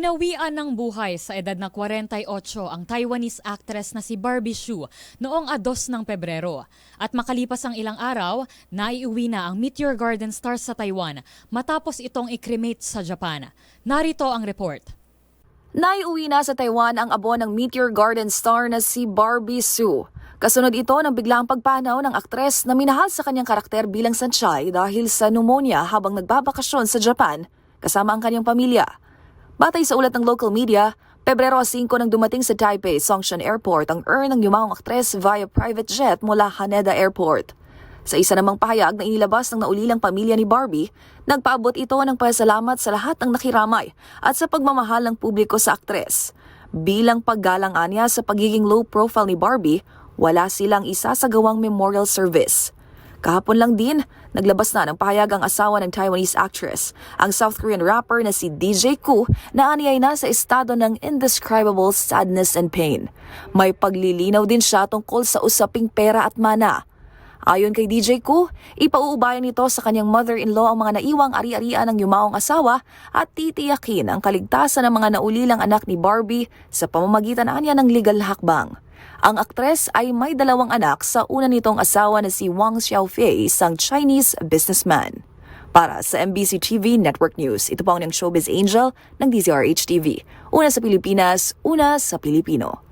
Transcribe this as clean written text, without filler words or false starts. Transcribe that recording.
Winawian ng buhay sa edad na 48 ang Taiwanese actress na si Barbie Hsu noong 2 ng Pebrero. At makalipas ang ilang araw, naiuwi na ang Meteor Garden star sa Taiwan matapos itong i-cremate sa Japan. Narito ang report. Naiuwi na sa Taiwan ang abo ng Meteor Garden star na si Barbie Hsu. Kasunod ito ng biglang pagpanaw ng aktres na minahal sa kanyang karakter bilang sanchay dahil sa pneumonia habang nagbabakasyon sa Japan kasama ang kanyang pamilya. Batay sa ulat ng local media, Pebrero 5 nang dumating sa Taipei Songshan Airport ang urn ng yumaong aktres via private jet mula Haneda Airport. Sa isa namang pahayag na inilabas ng naulilang pamilya ni Barbie, nagpaabot ito ng pasalamat sa lahat ng nakiramay at sa pagmamahal ng publiko sa aktres. Bilang paggalang niya sa pagiging low profile ni Barbie, wala silang isasagawang memorial service. Kahapon lang din, naglabas na ng pahayag ang asawa ng Taiwanese actress, ang South Korean rapper na si DJ Koo na aniyay na sa estado ng indescribable sadness and pain. May paglilinaw din siya tungkol sa usaping pera at mana. Ayon kay DJ Koo, ipauubayan nito sa kanyang mother-in-law ang mga naiwang ari-arian ng yumaong asawa at titiyakin ang kaligtasan ng mga naulilang anak ni Barbie sa pamamagitan niya ng legal na hakbang. Ang aktres ay may 2 anak sa una nitong asawa na si Wang Xiaofei, isang Chinese businessman. Para sa MBC TV Network News, ito po ang Showbiz Angel ng DZRH TV. Una sa Pilipinas, una sa Pilipino.